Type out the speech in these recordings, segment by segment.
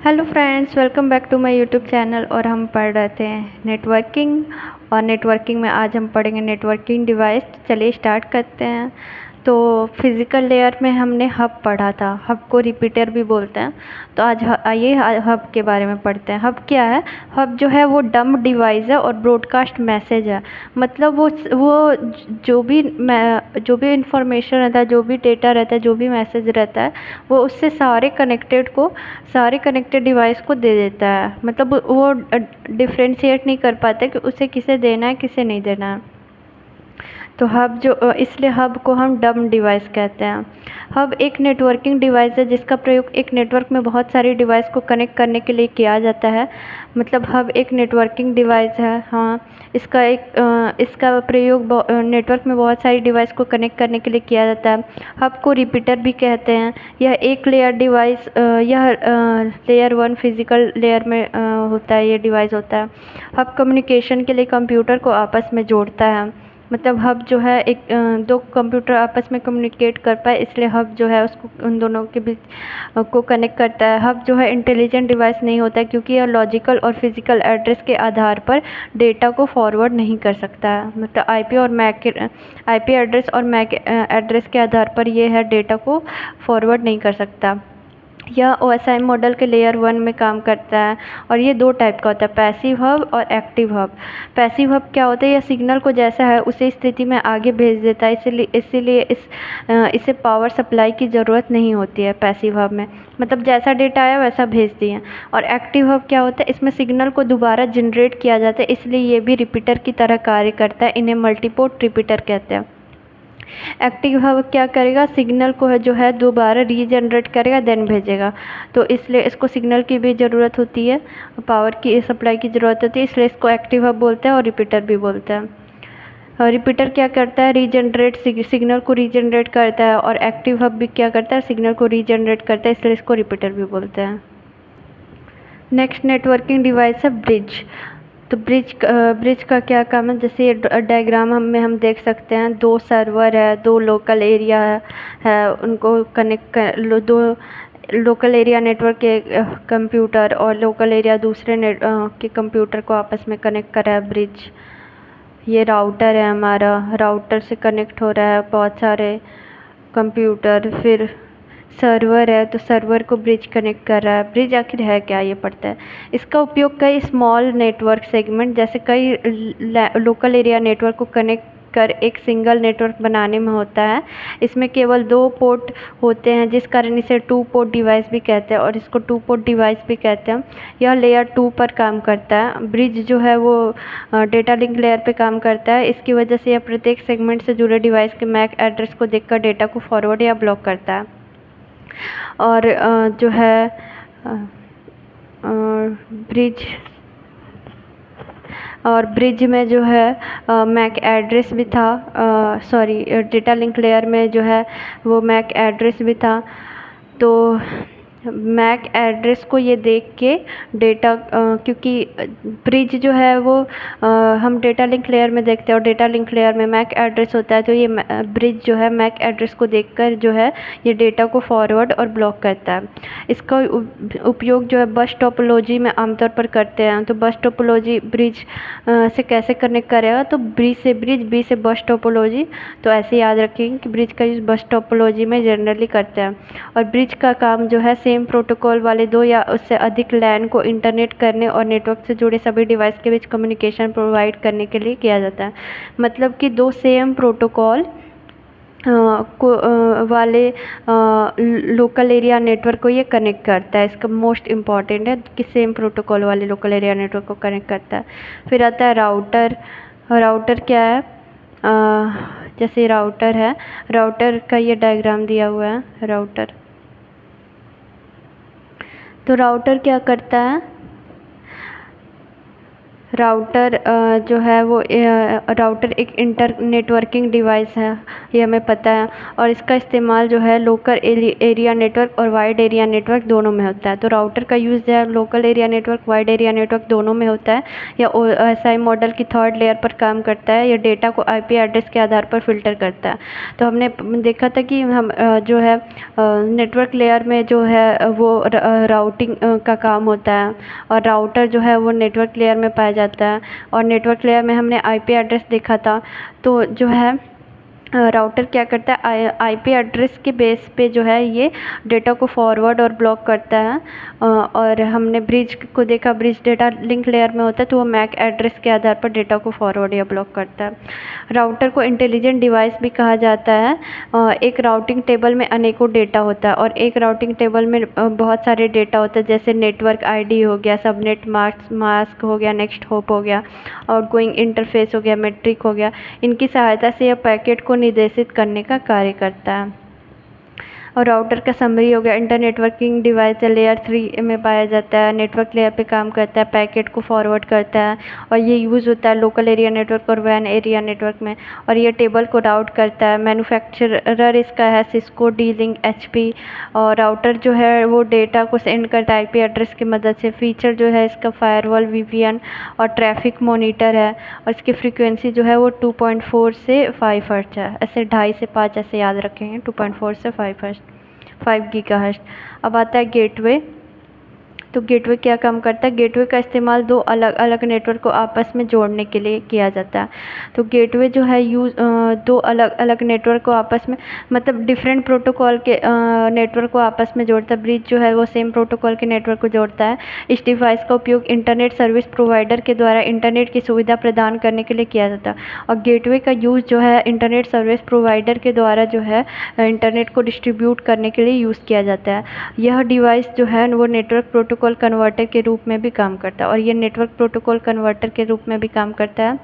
Hello friends, welcome back to my YouTube channel. और हम पढ़ रहे थे नेटवर्किंग। और नेटवर्किंग में आज हम पढ़ेंगे नेटवर्किंग डिवाइस। चलिए स्टार्ट करते हैं। तो फिज़िकल लेयर में हमने हब पढ़ा था। हब को रिपीटर भी बोलते हैं। तो आज आइए हब के बारे में पढ़ते हैं। हब क्या है? हब जो है वो डम्ब डिवाइस है और ब्रॉडकास्ट मैसेज है। मतलब वो जो भी इंफॉर्मेशन रहता है, जो भी डेटा रहता है, जो भी मैसेज रहता है, वो उससे सारे कनेक्टेड डिवाइस को दे देता है। मतलब वो डिफ्रेंशिएट नहीं कर पाता कि उसे किसे देना है, किसे नहीं देना है। तो हब इसलिए हब को हम डम्ब डिवाइस कहते हैं। हब एक नेटवर्किंग डिवाइस है जिसका प्रयोग एक नेटवर्क में बहुत सारी डिवाइस को कनेक्ट करने के लिए किया जाता है। मतलब हब एक नेटवर्किंग डिवाइस है। हाँ, इसका प्रयोग नेटवर्क में बहुत सारी डिवाइस को कनेक्ट करने के लिए किया जाता है। हब को रिपीटर भी कहते हैं। यह एक लेयर डिवाइस यह लेयर 1 फिजिकल लेयर में होता है, ये डिवाइस होता है। हब कम्युनिकेशन के लिए कंप्यूटर को आपस में जोड़ता है। मतलब हब जो है दो कंप्यूटर आपस में कम्युनिकेट कर पाए, इसलिए हब जो है उसको उन दोनों के बीच को कनेक्ट करता है। हब जो है इंटेलिजेंट डिवाइस नहीं होता है, क्योंकि यह लॉजिकल और फिजिकल एड्रेस के आधार पर डेटा को फॉरवर्ड नहीं कर सकता है। मतलब आईपी एड्रेस और मैक एड्रेस के आधार पर ये है डेटा को फॉरवर्ड नहीं कर सकता। यह OSI मॉडल के लेयर 1 में काम करता है। और ये दो टाइप का होता है, पैसिव हब और एक्टिव हब। पैसिव हब क्या होता है? यह सिग्नल को जैसा है उसी स्थिति में आगे भेज देता है। इसीलिए इसे पावर सप्लाई की ज़रूरत नहीं होती है पैसिव हब में। मतलब जैसा डेटा आया वैसा भेज दिए। और एक्टिव हब क्या होता है? इसमें सिग्नल को दोबारा जनरेट किया जाता है, इसलिए ये भी रिपीटर की तरह कार्य करता है। इन्हें मल्टीपोर्ट रिपीटर कहते हैं। एक्टिव हब क्या करेगा? सिग्नल को जो है दोबारा रीजनरेट करेगा, देन भेजेगा। तो इसलिए इसको सिग्नल की भी ज़रूरत होती है, पावर की सप्लाई की ज़रूरत होती है, इसलिए इसको एक्टिव हब बोलते हैं और रिपीटर भी बोलते हैं। और रिपीटर क्या करता है? सिग्नल को रीजनरेट करता है। और एक्टिव हब भी क्या करता है? सिग्नल को रीजनरेट करता है, इसलिए इसको रिपीटर भी बोलते हैं। नेक्स्ट नेटवर्किंग डिवाइस है ब्रिज। तो ब्रिज का क्या काम है? जैसे ये डायग्राम में हम देख सकते हैं, दो सर्वर है, दो लोकल एरिया है, उनको कनेक्ट कर दो लोकल एरिया नेटवर्क के कंप्यूटर और लोकल एरिया दूसरे के कंप्यूटर को आपस में कनेक्ट कर रहा है ब्रिज। ये राउटर है हमारा, राउटर से कनेक्ट हो रहा है बहुत सारे कंप्यूटर। फिर सर्वर है, तो सर्वर को ब्रिज कनेक्ट कर रहा है। ब्रिज आखिर है क्या, ये पढ़ते हैं। इसका उपयोग कई स्मॉल नेटवर्क सेगमेंट जैसे कई लोकल एरिया नेटवर्क को कनेक्ट कर एक सिंगल नेटवर्क बनाने में होता है। इसमें केवल 2 पोर्ट होते हैं, जिस कारण इसे 2 पोर्ट डिवाइस भी कहते हैं और इसको 2 पोर्ट डिवाइस भी कहते हैं। यह लेयर 2 पर काम करता है। ब्रिज जो है वो डेटा लिंक लेयर पे काम करता है। इसकी वजह से यह प्रत्येक सेगमेंट से जुड़े डिवाइस के मैक एड्रेस को देखकर डेटा को फॉरवर्ड या ब्लॉक करता है। और जो है ब्रिज में जो है मैक एड्रेस भी था। सॉरी, डेटा लिंक लेयर में जो है वो मैक एड्रेस भी था। तो मैक एड्रेस को ये देख के डेटा क्योंकि ब्रिज जो है वो हम डेटा लिंक लेयर में देखते हैं और डेटा लिंक लेयर में मैक एड्रेस होता है। तो ये ब्रिज जो है मैक एड्रेस को देखकर जो है ये डेटा को फॉरवर्ड और ब्लॉक करता है। इसका उपयोग जो है बस टोपोलॉजी में आमतौर पर करते हैं। तो बस टोपोलॉजी ब्रिज से कैसे कनेक्ट करेगा? तो ब्रिज से बस टोपोलॉजी। तो ऐसे याद रखेंगे कि ब्रिज का यूज़ बस टोपोलॉजी में जनरली करते हैं। और ब्रिज का काम जो है सेम प्रोटोकॉल वाले 2 या उससे अधिक लैन को इंटरनेट करने और नेटवर्क से जुड़े सभी डिवाइस के बीच कम्युनिकेशन प्रोवाइड करने के लिए किया जाता है। मतलब कि 2 सेम प्रोटोकॉल वाले लोकल एरिया नेटवर्क को ये कनेक्ट करता है। इसका मोस्ट इम्पॉर्टेंट है कि सेम प्रोटोकॉल वाले लोकल एरिया नेटवर्क को कनेक्ट करता है। फिर आता है राउटर। राउटर क्या है? जैसे राउटर है, राउटर का ये डायग्राम दिया हुआ है। राउटर, तो राउटर क्या करता है? राउटर जो है वो राउटर एक इंटर नेटवर्किंग डिवाइस है, ये हमें पता है। और इसका इस्तेमाल जो है लोकल एरिया नेटवर्क और वाइड एरिया नेटवर्क दोनों में होता है। तो राउटर का यूज़ जो है local area network, wide area network दोनों में होता है। या OSI मॉडल की थर्ड लेयर पर काम करता है। यह डेटा को IP एड्रेस के आधार पर फ़िल्टर करता है। तो हमने देखा था कि हम जो है नेटवर्क लेयर में जो है वो राउटिंग का काम होता है, और राउटर जो है वो नेटवर्क लेयर में पाया जाता है। और नेटवर्क लेयर में हमने IP एड्रेस देखा था। तो जो है राउटर क्या करता है, IP एड्रेस के बेस पे जो है ये डेटा को फॉरवर्ड और ब्लॉक करता है। और हमने ब्रिज को देखा, ब्रिज डेटा लिंक लेयर में होता है, तो वो MAC एड्रेस के आधार पर डेटा को फॉरवर्ड या ब्लॉक करता है। राउटर को इंटेलिजेंट डिवाइस भी कहा जाता है। एक राउटिंग टेबल में अनेकों डेटा होता है, और एक राउटिंग टेबल में बहुत सारे डेटा होता है, जैसे नेटवर्क ID हो गया, सबनेट मास्क हो गया, नेक्स्ट होप हो गया, आउटगोइंग इंटरफेस हो गया, मेट्रिक हो गया। इनकी सहायता से यह पैकेट को निर्देशित करने का कार्य करता है। और राउटर का समरी हो गया, इंटर नेटवर्किंग डिवाइस लेयर 3 में पाया जाता है, नेटवर्क लेयर पे काम करता है, पैकेट को फॉरवर्ड करता है। और ये यूज़ होता है लोकल एरिया नेटवर्क और वैन एरिया नेटवर्क में। और ये टेबल को राउट करता है। मैन्युफैक्चरर इसका है सिस्को, D-Link, HP। और राउटर जो है वो डेटा को सेंड करता है IP एड्रेस की मदद से। फीचर जो है इसका फायरवॉल, VPN और ट्रैफिक मॉनिटर है। और इसकी फ्रीक्वेंसी जो है वो 2.4 से 5 हर्ट्ज है। ऐसे 2.5 से 5 ऐसे याद रखेंगे, 2.4 से 5 गीगाहर्ट्ज। अब आता है गेटवे। तो गेटवे क्या काम करता है, गेटवे का इस्तेमाल दो अलग अलग नेटवर्क को आपस में जोड़ने के लिए किया जाता है। तो गेटवे जो है दो अलग अलग नेटवर्क को आपस में, मतलब डिफरेंट प्रोटोकॉल के नेटवर्क को आपस में जोड़ता है। ब्रिज जो है वो सेम प्रोटोकॉल के नेटवर्क को जोड़ता है। इस डिवाइस का उपयोग इंटरनेट सर्विस प्रोवाइडर के द्वारा इंटरनेट की सुविधा प्रदान करने के लिए किया जाता है। और गेटवे का यूज़ जो है इंटरनेट सर्विस प्रोवाइडर के द्वारा जो है इंटरनेट को डिस्ट्रीब्यूट करने के लिए यूज़ किया जाता है। यह डिवाइस जो है वो नेटवर्क प्रोटोकॉल कन्वर्टर के रूप में भी काम करता है, और ये नेटवर्क प्रोटोकॉल कन्वर्टर के रूप में भी काम करता है।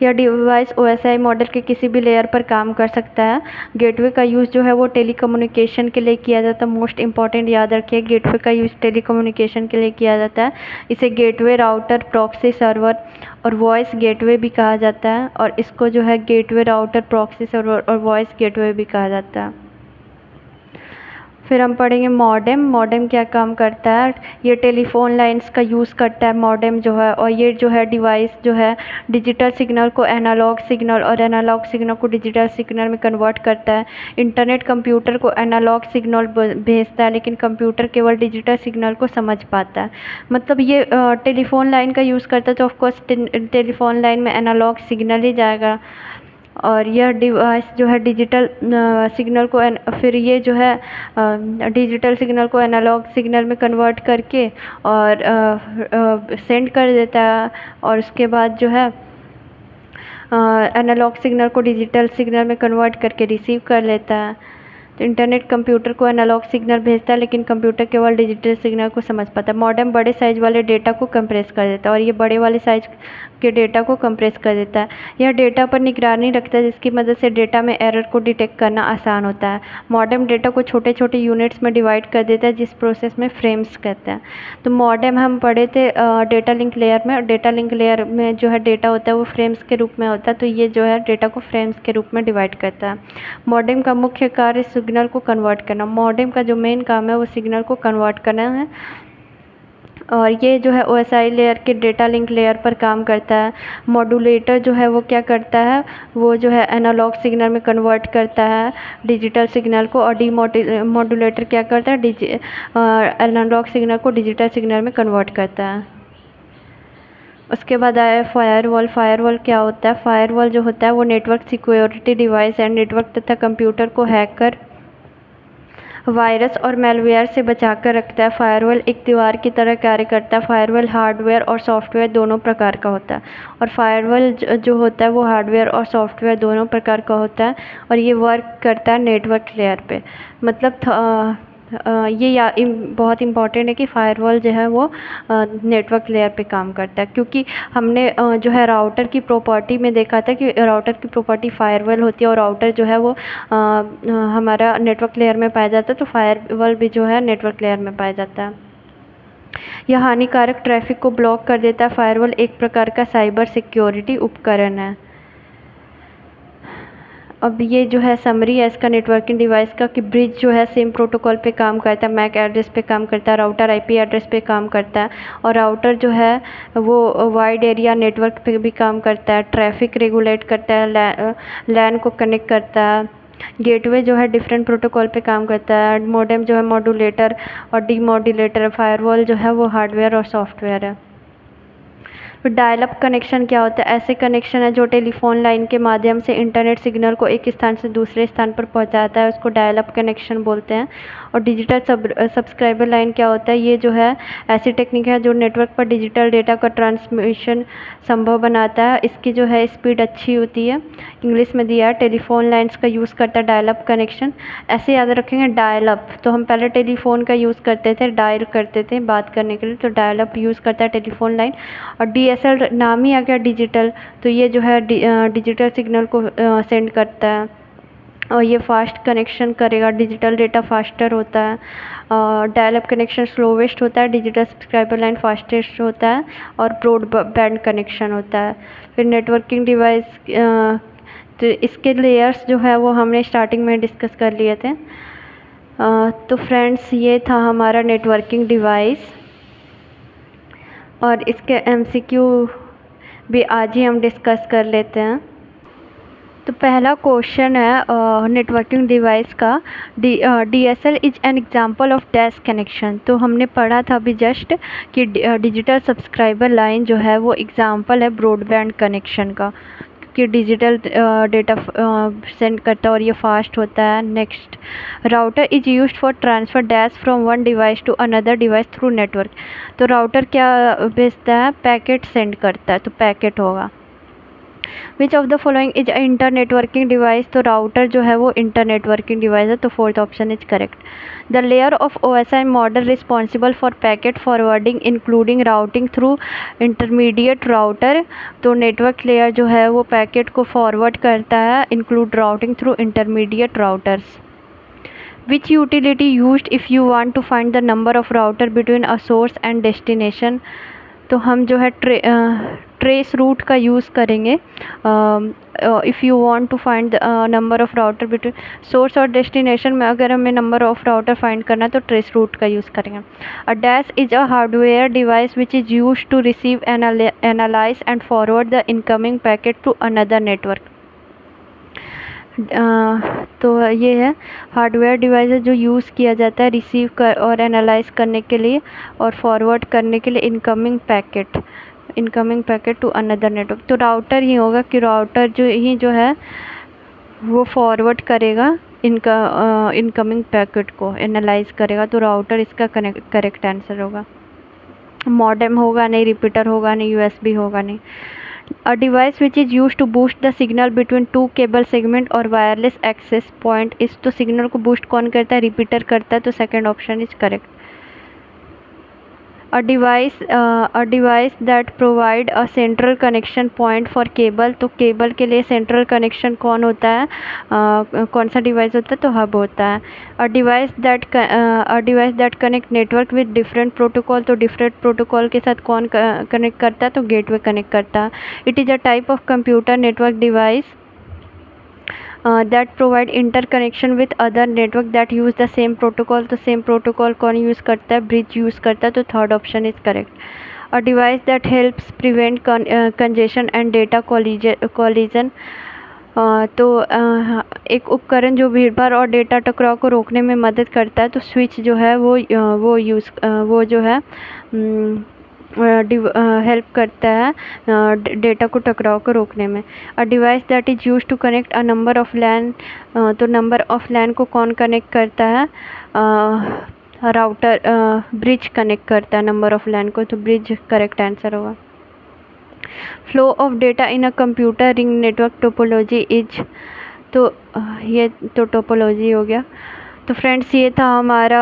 यह डिवाइस OSI मॉडल के किसी भी लेयर पर काम कर सकता है। गेटवे का यूज़ जो है वो टेलीकम्युनिकेशन के लिए किया जाता है। मोस्ट इंपॉर्टेंट याद रखिए, गेटवे का यूज़ टेलीकम्युनिकेशन के लिए किया जाता है। इसे गेटवे, राउटर, प्रॉक्सी सर्वर और वॉइस गेटवे भी कहा जाता है। और इसको जो है गेटवे, राउटर, प्रॉक्सी सर्वर और वॉइस गेटवे भी कहा जाता है। फिर हम पढ़ेंगे मॉडेम। मॉडेम क्या काम करता है, ये टेलीफोन लाइंस का यूज़ करता है मॉडेम जो है। और ये जो है डिवाइस जो है डिजिटल सिग्नल को एनालॉग सिग्नल और एनालॉग सिग्नल को डिजिटल सिग्नल में कन्वर्ट करता है। इंटरनेट कंप्यूटर को एनालॉग सिग्नल भेजता है, लेकिन कंप्यूटर केवल डिजिटल सिग्नल को समझ पाता है। मतलब ये टेलीफोन लाइन का यूज़ करता है, तो ऑफकोर्स टेलीफोन लाइन में एनालॉग सिग्नल ही जाएगा। और यह डिवाइस जो है डिजिटल सिग्नल को फिर ये जो है डिजिटल सिग्नल को एनालॉग सिग्नल में कन्वर्ट करके और सेंड कर देता है। और उसके बाद जो है एनालॉग सिग्नल को डिजिटल सिग्नल में कन्वर्ट करके रिसीव कर लेता है। तो इंटरनेट कंप्यूटर को एनालॉग सिग्नल भेजता है, लेकिन कंप्यूटर केवल डिजिटल सिग्नल को समझ पाता है। मॉडेम बड़े साइज वाले डेटा को कंप्रेस कर देता है, और ये बड़े वाले साइज के डेटा को कंप्रेस कर देता है। यह डेटा पर निगरानी रखता है, जिसकी मदद से डेटा में एरर को डिटेक्ट करना आसान होता है। मॉडेम डेटा को छोटे छोटे यूनिट्स में डिवाइड कर देता है, जिस प्रोसेस में फ्रेम्स कहते हैं। तो मॉडेम हम पढ़े थे डेटा लिंक लेयर में, और डेटा लिंक लेयर में जो है डेटा होता है वो फ्रेम्स के रूप में होता है। तो ये जो है डेटा को फ्रेम्स के रूप में डिवाइड करता है। मॉडेम का मुख्य कार्य सिग्नल को कन्वर्ट करना। मॉडेम का जो मेन काम है वो सिग्नल को कन्वर्ट करना है। और ये जो है OSI लेयर के डेटा लिंक लेयर पर काम करता है। मॉड्यूलेटर जो है वो क्या करता है, वो जो है एनालॉग सिग्नल में कन्वर्ट करता है डिजिटल सिग्नल को। और मॉड्यूलेटर क्या करता है, एनालॉग सिग्नल को डिजिटल सिग्नल में कन्वर्ट करता है। उसके बाद आया फायरवॉल। फायरवॉल क्या होता है, फायरवॉल जो होता है वो नेटवर्क सिक्योरिटी डिवाइस है, नेटवर्क तथा कंप्यूटर को हैकर, वायरस और मैलवेयर से बचाकर रखता है। फायरवॉल एक दीवार की तरह कार्य करता है। फायरवॉल हार्डवेयर और सॉफ्टवेयर दोनों प्रकार का होता है। और फायरवॉल जो होता है वो हार्डवेयर और सॉफ्टवेयर दोनों प्रकार का होता है। और ये वर्क करता है नेटवर्क लेयर पे। मतलब ये बहुत इम्पॉर्टेंट है कि फायरवॉल जो है वो नेटवर्क लेयर पे काम करता है। क्योंकि हमने जो है राउटर की प्रॉपर्टी में देखा था कि राउटर की प्रॉपर्टी फायरवॉल होती है, और राउटर जो है वो हमारा नेटवर्क लेयर में पाया जाता है। तो फायरवॉल भी जो है नेटवर्क लेयर में पाया जाता है। यह हानिकारक ट्रैफिक को ब्लॉक कर देता है। फायरवॉल एक प्रकार का साइबर सिक्योरिटी उपकरण है। अब ये जो है समरी है इसका नेटवर्किंग डिवाइस का, कि ब्रिज जो है सेम प्रोटोकॉल पे काम करता है, मैक एड्रेस पे काम करता है, राउटर आईपी एड्रेस पे काम करता है, और राउटर जो है वो वाइड एरिया नेटवर्क पे भी काम करता है, ट्रैफिक रेगुलेट करता है, लैन को कनेक्ट करता है। गेटवे जो है डिफरेंट प्रोटोकॉल पे काम करता है। मॉडेम जो है मॉड्यूलेटर और डीमॉड्यूलेटर। फायरवॉल जो है वो हार्डवेयर और सॉफ्टवेयर है। फिर डायल अप कनेक्शन क्या होता है? ऐसे कनेक्शन है जो टेलीफोन लाइन के माध्यम से इंटरनेट सिग्नल को एक स्थान से दूसरे स्थान पर पहुंचाता है, उसको डायल अप कनेक्शन बोलते हैं। और डिजिटल सब्सक्राइबर लाइन क्या होता है? ये जो है ऐसी टेक्निक है जो नेटवर्क पर डिजिटल डेटा का ट्रांसमिशन संभव बनाता है। इसकी जो है स्पीड अच्छी होती है। इंग्लिश में दिया है, टेलीफोन लाइन्स का यूज़ करता है डायल अप कनेक्शन। ऐसे याद रखेंगे, डायल अप तो हम पहले टेलीफोन का यूज़ करते थे, डायल करते थे बात करने के लिए, तो डायल अप यूज़ करता है टेलीफोन लाइन। और DSL नाम ही आ गया डिजिटल, तो ये जो है डिजिटल सिग्नल को सेंड करता है और ये फास्ट कनेक्शन करेगा। डिजिटल डेटा फास्टर होता है। डायल अप कनेक्शन स्लोवेस्ट होता है, डिजिटल सब्सक्राइबर लाइन फास्टेस्ट होता है, और ब्रॉडबैंड कनेक्शन होता है। फिर नेटवर्किंग डिवाइस, तो इसके लेयर्स जो है वो हमने स्टार्टिंग में डिस्कस कर लिए थे। तो फ्रेंड्स, ये था हमारा नेटवर्किंग डिवाइस, और इसके MCQ भी आज ही हम डिस्कस कर लेते हैं। तो पहला क्वेश्चन है नेटवर्किंग डिवाइस का, DSL is an example of dash connection. तो हमने पढ़ा था अभी जस्ट कि डिजिटल सब्सक्राइबर लाइन जो है वो एग्जांपल है ब्रॉडबैंड कनेक्शन का, कि डिजिटल डेटा सेंड करता है और ये फास्ट होता है। Next, router is used for transfer dash from one device to another device through network. तो राउटर क्या भेजता है? पैकेट सेंड करता है, तो पैकेट होगा। Which of the following is a inter networking device. तो राउटर जो है वो इंटर नेटवर्किंग डिवाइस है, तो fourth option is correct. The layer of OSI model responsible for packet forwarding including routing through intermediate router. तो network layer जो है वो पैकेट को फॉरवर्ड करता है include routing through intermediate routers. Which utility used if you want to find the number of router between a source and destination। तो हम जो है ट्रेस रूट का यूज़ करेंगे। If you want to find number of router between source और destination में, अगर हमें नंबर ऑफ़ राउटर फाइंड करना है तो ट्रेस रूट का यूज़ करेंगे। A dash is a hardware device which is used to receive analyse and forward the incoming packet to another network. तो ये है हार्डवेयर डिवाइस है जो यूज़ किया जाता है रिसीव कर और एनालाइज करने के लिए और फॉरवर्ड करने के लिए incoming packet to another network. तो राउटर ही होगा, कि राउटर जो है वो फॉरवर्ड करेगा इनकमिंग पैकेट को एनालाइज करेगा, तो राउटर इसका करेक्ट आंसर होगा। मॉडेम होगा नहीं, रिपीटर होगा नहीं, USB होगा नहीं। A device which is used to boost the signal between two cable segment और wireless access point इस तो सिग्नल को बूस्ट कौन करता है? रिपीटर करता है, तो second option is correct. A device that provide a central connection point for cable। तो केबल के लिए सेंट्रल कनेक्शन कौन होता है? कौन सा डिवाइस होता है? तो हब होता है। A device that connect network with different protocol। तो डिफरेंट प्रोटोकॉल के साथ कौन कनेक्ट करता है? तो गेटवे कनेक्ट करता है। It is a type of computer network device that provide interconnection with other network that use the same protocol। तो सेम प्रोटोकॉल कौन यूज़ करता है? ब्रिज यूज़ करता है, तो third option is correct. A device that helps prevent congestion and data collision. तो एक उपकरण जो भीड़भाड़ और डेटा टकराव को रोकने में मदद करता है, तो स्विच जो है वो जो है हेल्प करता है डेटा को टकराव को रोकने में। A device that is use to connect a number of LAN. तो नंबर ऑफ लैन को कौन कनेक्ट करता है? राउटर ब्रिज कनेक्ट करता है नंबर ऑफ लैन को, तो ब्रिज करेक्ट आंसर होगा। Flow of data in a computer ring network topology is. तो ये तो टोपोलॉजी हो गया। तो फ्रेंड्स, ये था हमारा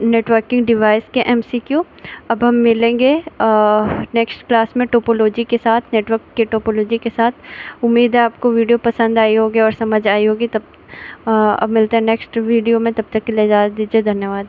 नेटवर्किंग डिवाइस के MCQ। अब हम मिलेंगे नेक्स्ट क्लास में टोपोलॉजी के साथ, नेटवर्क के टोपोलॉजी के साथ। उम्मीद है आपको वीडियो पसंद आई होगी और समझ आई होगी। अब मिलते हैं नेक्स्ट वीडियो में, तब तक के लिए इजाज़त दीजिए। धन्यवाद।